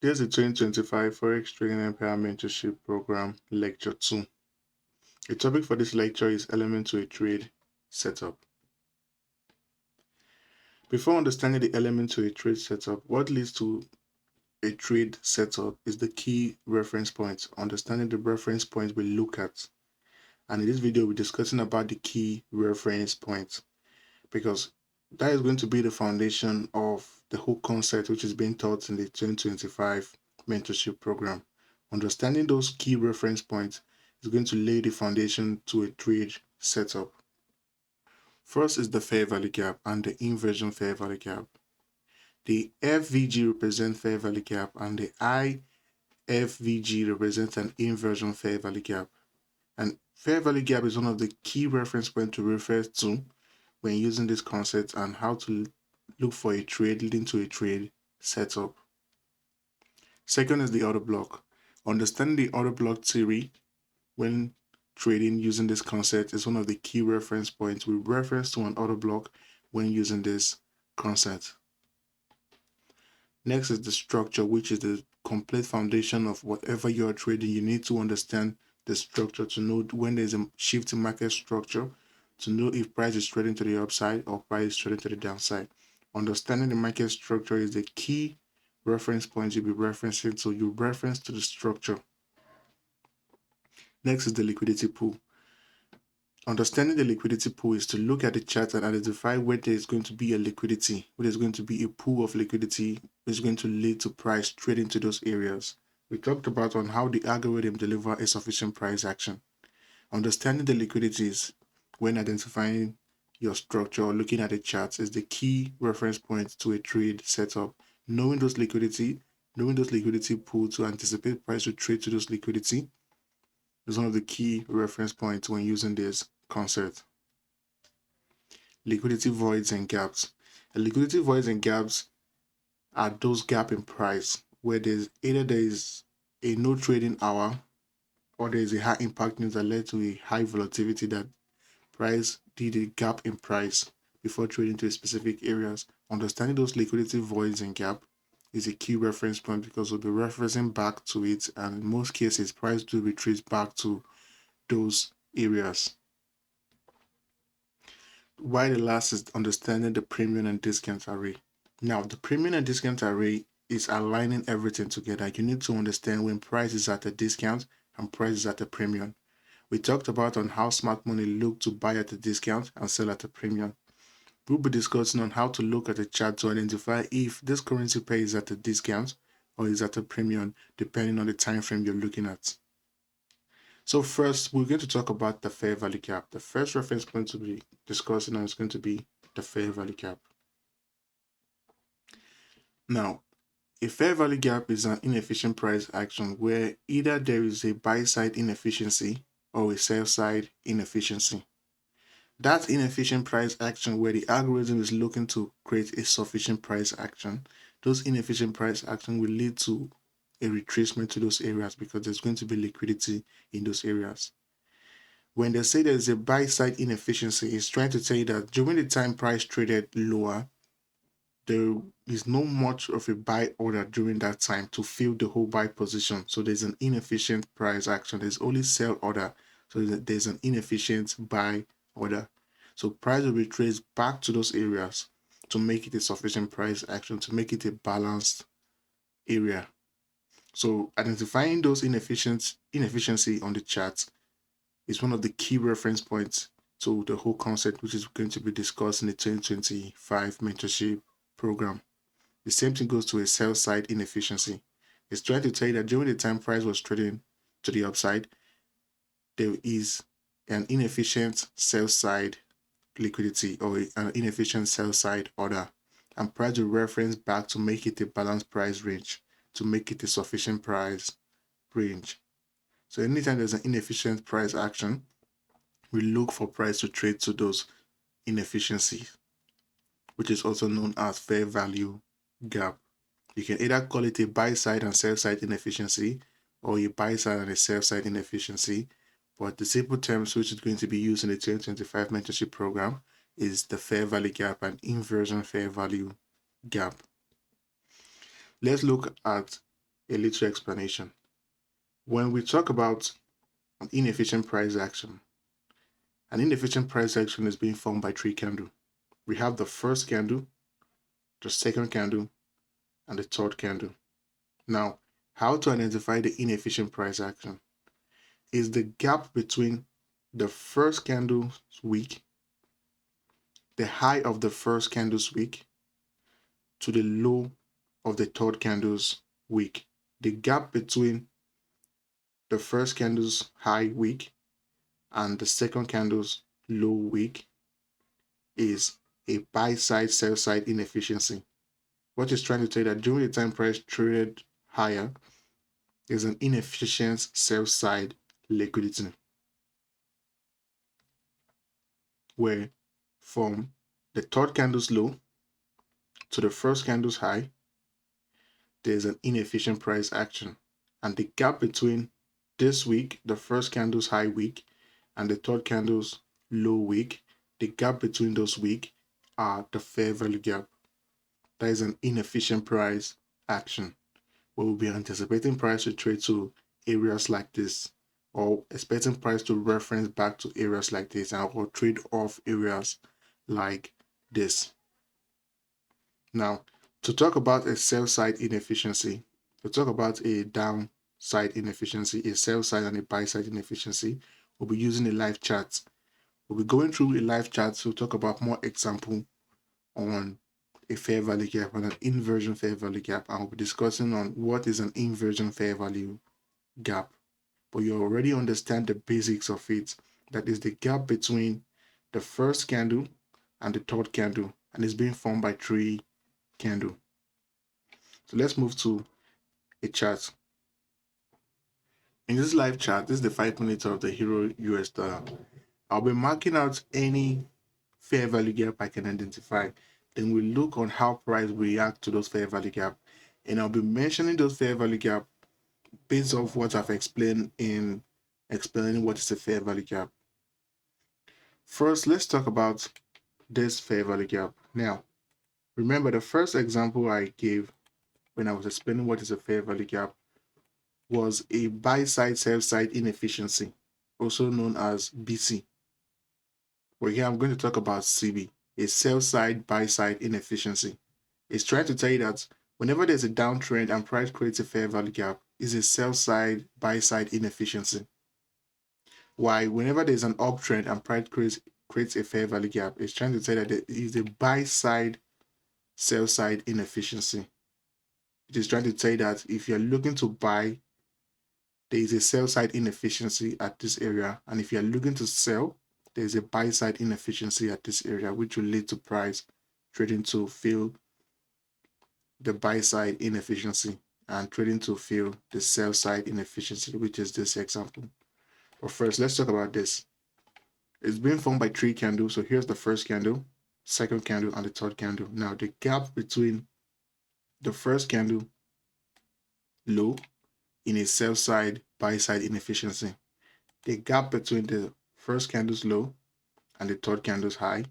Here's the 2025 Forex Trading Empire Mentorship Program Lecture 2. The topic for this lecture is Element to a Trade Setup. Before understanding the element to a trade setup, what leads to a trade setup is the key reference point. Understanding the reference point we look at. And in this video, we're discussing about the key reference point because that is going to be the foundation of the whole concept which is being taught in the 2025 mentorship program. Understanding those key reference points is going to lay the foundation to a trade setup. First is the fair value gap and the inversion fair value gap. The FVG represents fair value gap and the IFVG represents an inversion fair value gap. And fair value gap is one of the key reference points to refer to when using this concept and how to look for a trade leading to a trade setup. Second is the order block. Understanding the order block theory when trading using this concept is one of the key reference points with reference to an order block when using this concept. Next is the structure, which is the complete foundation of whatever you're trading. You need to understand the structure to know when there's a shift in market structure, to know if price is trading to the upside or price is trading to the downside. Understanding the market structure is the key reference point you'll be referencing, so you reference to the structure. Next is the liquidity pool. Understanding the liquidity pool is to look at the chart and identify where there is going to be a liquidity, where there's going to be a pool of liquidity which is going to lead to price trading to those areas. We talked about on how the algorithm deliver a sufficient price action. Understanding the liquidities when identifying your structure or looking at the charts is the key reference point to a trade setup. Knowing those liquidity pool to anticipate price to trade to those liquidity is one of the key reference points when using this concept. Liquidity voids and gaps. Liquidity voids and gaps are those gap in price where there is a no trading hour or there is a high impact news that led to a high volatility that price did a gap in price before trading to specific areas. Understanding those liquidity voids and gap is a key reference point because we'll be referencing back to it, and in most cases price will retreat back to those areas. Why the last is understanding the premium and discount array. Now, the premium and discount array is aligning everything together. You need to understand when price is at a discount and price is at a premium. We talked about on how smart money look to buy at a discount and sell at a premium. We'll be discussing on how to look at a chart to identify if this currency pair is at a discount or is at a premium, depending on the time frame you're looking at. So first, we're going to talk about the fair value gap. The first reference point to be discussing is going to be the fair value gap. Now, a fair value gap is an inefficient price action where either there is a buy side inefficiency or a sell side inefficiency. That inefficient price action where the algorithm is looking to create a sufficient price action, those inefficient price action will lead to a retracement to those areas because there's going to be liquidity in those areas. When they say there's a buy side inefficiency, it's trying to tell you that during the time price traded lower, there is no much of a buy order during that time to fill the whole buy position. So there's an inefficient price action. There's only sell order. So there's an inefficient buy order. So price will retrace back to those areas to make it a sufficient price action, to make it a balanced area. So identifying those inefficiency on the chart is one of the key reference points to the whole concept, which is going to be discussed in the 2025 mentorship program. The same thing goes to a sell side inefficiency. It's trying to tell you that during the time price was trading to the upside, there is an inefficient sell side liquidity or an inefficient sell side order, and price will reference back to make it a balanced price range, to make it a sufficient price range. So anytime there's an inefficient price action, we look for price to trade to those inefficiencies, which is also known as fair value gap. You can either call it a buy side and sell side inefficiency or a buy side and a sell side inefficiency, but the simple terms which is going to be used in the 2025 mentorship program is the fair value gap and inversion fair value gap. Let's look at a little explanation. When we talk about an inefficient price action, an inefficient price action is being formed by three candles. We have the first candle, the second candle, and the third candle. Now, how to identify the inefficient price action is the gap between the first candle's wick, the high of the first candle's wick, to the low of the third candle's wick. The gap between the first candle's high wick and the second candle's low wick is a buy side sell side inefficiency. What is trying to tell you that during the time price traded higher, there's an inefficient sell side liquidity where from the third candle's low to the first candle's high, there's an inefficient price action. And the gap between this week, the first candle's high week, and the third candle's low week, the gap between those week are the fair value gap. That is an inefficient price action. We will be anticipating price to trade to areas like this, or expecting price to reference back to areas like this, and or trade off areas like this. Now, to talk about a sell side inefficiency, to talk about a downside inefficiency, a sell side and a buy side inefficiency, we'll be using a live chart. We'll be going through a live chart to talk about more example on a fair value gap and an inversion fair value gap, and we'll be discussing on what is an inversion fair value gap. But you already understand the basics of it. That is the gap between the first candle and the third candle, and it's being formed by three candle. So let's move to a chart. In this live chart, this is the 5 minutes of the Euro US dollar. I'll be marking out any fair value gap I can identify. Then we'll look on how price react to those fair value gap. And I'll be mentioning those fair value gap based off what I've explained in explaining what is a fair value gap. First, let's talk about this fair value gap. Now, remember the first example I gave when I was explaining what is a fair value gap was a buy side sell side inefficiency, also known as BC. But here I'm going to talk about CB, a sell side buy side inefficiency. It's trying to tell you that whenever there's a downtrend and price creates a fair value gap, is a sell side buy side inefficiency. Why whenever there's an uptrend and price creates a fair value gap, it's trying to tell you that there is a buy side sell side inefficiency. It is trying to tell you that if you're looking to buy, there is a sell side inefficiency at this area, and if you're looking to sell, there is a buy side inefficiency at this area, which will lead to price trading to fill the buy side inefficiency and trading to fill the sell side inefficiency, which is this example. But first, let's talk about this. It's being formed by three candles. So here's the first candle, second candle, and the third candle. Now the gap between the first candle low in a sell side buy side inefficiency, the gap between the first candle's low and the third candle's high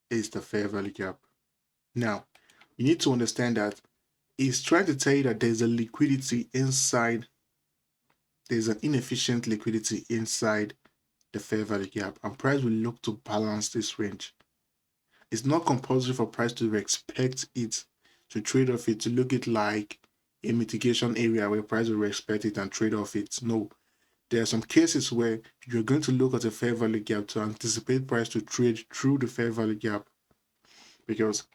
is the fair value gap. Now you need to understand that it's trying to tell you that there's a liquidity inside, there's an inefficient liquidity inside the fair value gap, and price will look to balance this range. It's not compulsory for price to respect it, to trade off it, to look it like a mitigation area where price will respect it and trade off it. No, there are some cases where you're going to look at a fair value gap to anticipate price to trade through the fair value gap, because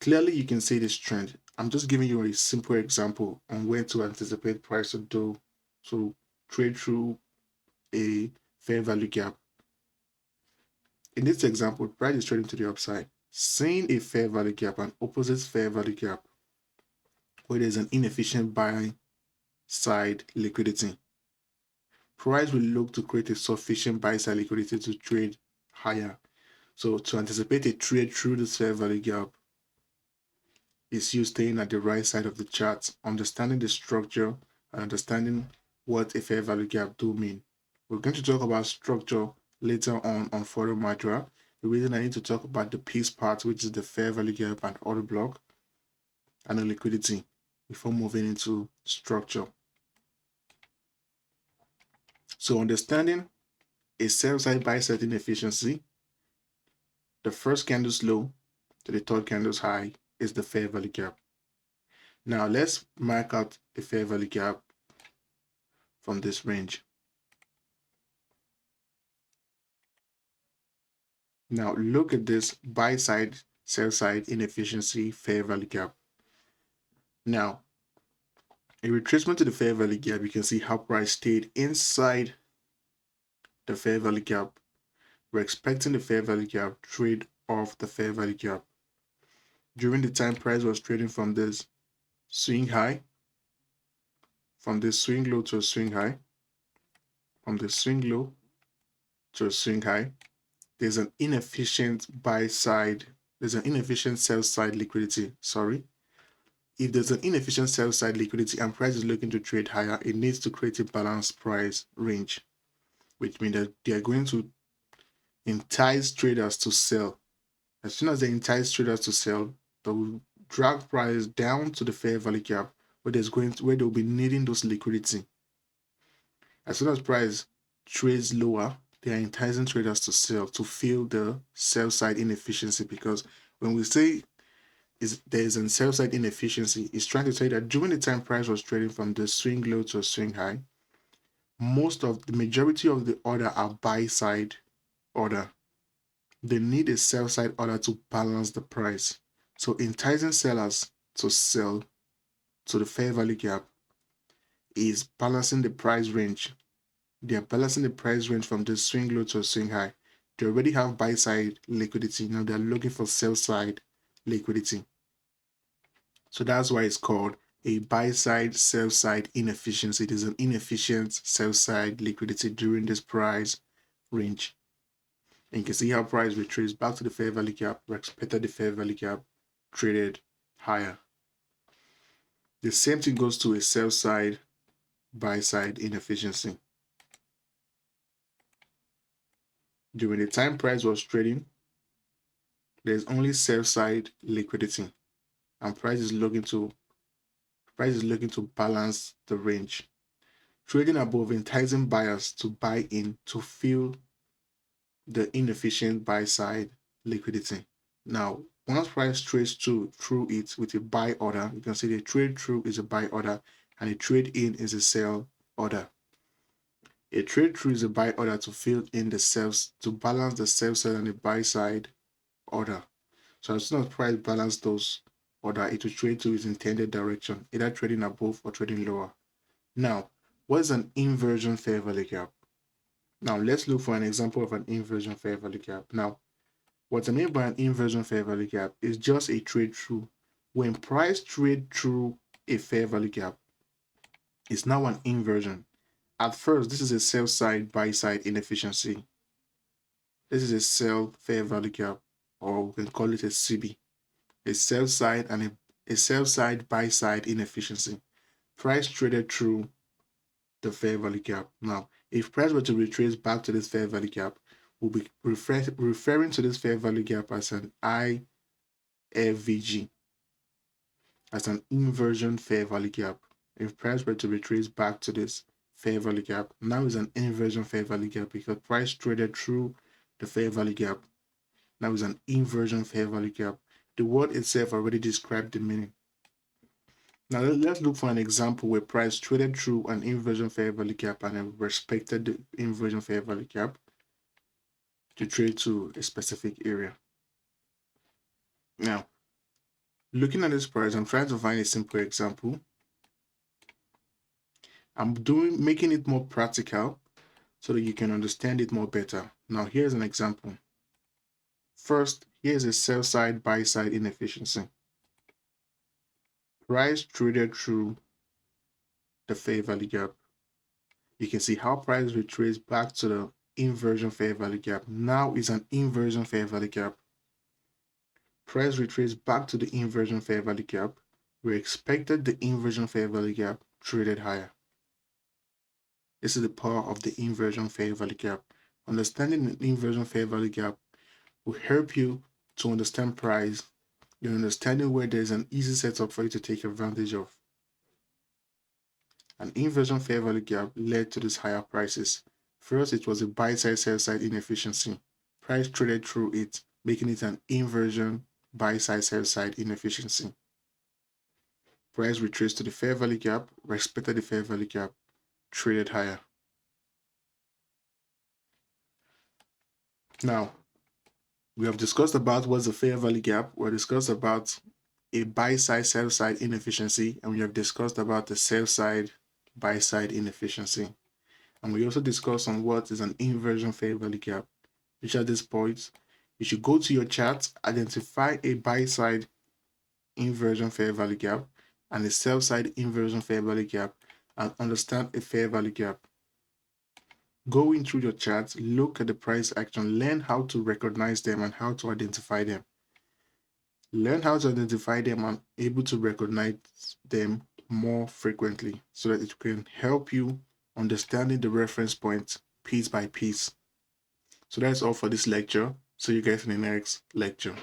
clearly you can see this trend. I'm just giving you a simple example on when to anticipate price to trade through a fair value gap. In this example, price is trading to the upside. Seeing a fair value gap, an opposite fair value gap, where there's an inefficient buy side liquidity, price will look to create a sufficient buy side liquidity to trade higher. So to anticipate a trade through this fair value gap is you staying at the right side of the chart, understanding the structure and understanding what a fair value gap do mean. We're going to talk about structure later on further material. The reason I need to talk about the piece part, which is the fair value gap and order block, and the liquidity. before moving into structure. So understanding a sell side buy side inefficiency, the first candle's low to the third candle's high is the fair value gap. Now let's mark out a fair value gap from this range. Now look at this buy side, sell side inefficiency fair value gap. Now, a retracement to the fair value gap, you can see how price stayed inside the fair value gap. We're expecting the fair value gap trade off the fair value gap. During the time price was trading from this swing high, from this swing low to a swing high, from the swing low to a swing high, there's an inefficient buy side, there's an inefficient sell side liquidity. Sorry. If there's an inefficient sell side liquidity and price is looking to trade higher, it needs to create a balanced price range, which means that they are going to entice traders to sell. As soon as they entice traders to sell, they will drag price down to the fair value gap where they'll be needing those liquidity. As soon as price trades lower, they are enticing traders to sell to fill the sell side inefficiency, because when we say there is a sell side inefficiency, it's trying to say that during the time price was trading from the swing low to a swing high, the majority of the order are buy side order. They need a sell side order to balance the price. So enticing sellers to sell to the fair value gap is balancing the price range. They are balancing the price range from the swing low to a swing high. They already have buy side liquidity. Now they're looking for sell side liquidity. So that's why it's called a buy side, sell side inefficiency. It is an inefficient sell side liquidity during this price range. And you can see how price retraces back to the fair value gap, respected the fair value gap, traded higher. The same thing goes to a sell side, buy side inefficiency. During the time price was trading, there's only sell side liquidity, and price is looking to balance the range, trading above, enticing buyers to buy in to fill the inefficient buy side liquidity. Now, once price trades through it with a buy order, you can see the trade through is a buy order and a trade in is a sell order. A trade through is a buy order to fill in the sells, to balance the sell side and the buy side order. So as soon as price balance those order, it will trade to its intended direction, either trading above or trading lower. Now, what is an inversion fair value gap? Now, let's look for an example of an inversion fair value gap. Now, what I mean by an inversion fair value gap is just a trade through. When price trade through a fair value gap, it's now an inversion. At first, this is a sell side, buy side inefficiency. This is a sell fair value gap, or we can call it a CB. A sell side and a sell side, buy side inefficiency. Price traded through the fair value gap. Now, if price were to retrace back to this fair value gap, we'll be referring to this fair value gap as an IFVG, as an inversion fair value gap. If price were to retrace back to this fair value gap, now is an inversion fair value gap because price traded through the fair value gap. Now is an inversion fair value gap. The word itself already described the meaning. Now let's look for an example where price traded through an inversion fair value gap and respected the inversion fair value gap to trade to a specific area. Now, looking at this price, I'm trying to find a simple example. I'm making it more practical so that you can understand it more better. Now, here's an example. First, here's a sell side, buy side inefficiency. Price traded through the fair value gap. You can see how price retraced back to the inversion fair value gap. Now is an inversion fair value gap. Price retraced back to the inversion fair value gap. We expected the inversion fair value gap, traded higher. This is the power of the inversion fair value gap. Understanding the inversion fair value gap will help you to understand price. You're understanding where there's an easy setup for you to take advantage of. An inversion fair value gap led to these higher prices. First, it was a buy side sell side inefficiency. Price traded through it, making it an inversion buy side sell side inefficiency. Price retraced to the fair value gap, respected the fair value gap, traded higher. Now, we have discussed about what's the fair value gap. We have discussed about a buy side sell side inefficiency, and we have discussed about the sell side buy side inefficiency. And we also discussed on what is an inversion fair value gap, which at this point, you should go to your chart, identify a buy side inversion fair value gap and a sell side inversion fair value gap, and understand a fair value gap. Going through your charts, look at the price action, learn how to recognize them and how to identify them. Learn how to identify them and able to recognize them more frequently so that it can help you understanding the reference points piece by piece. So that's all for this lecture. See you guys in the next lecture.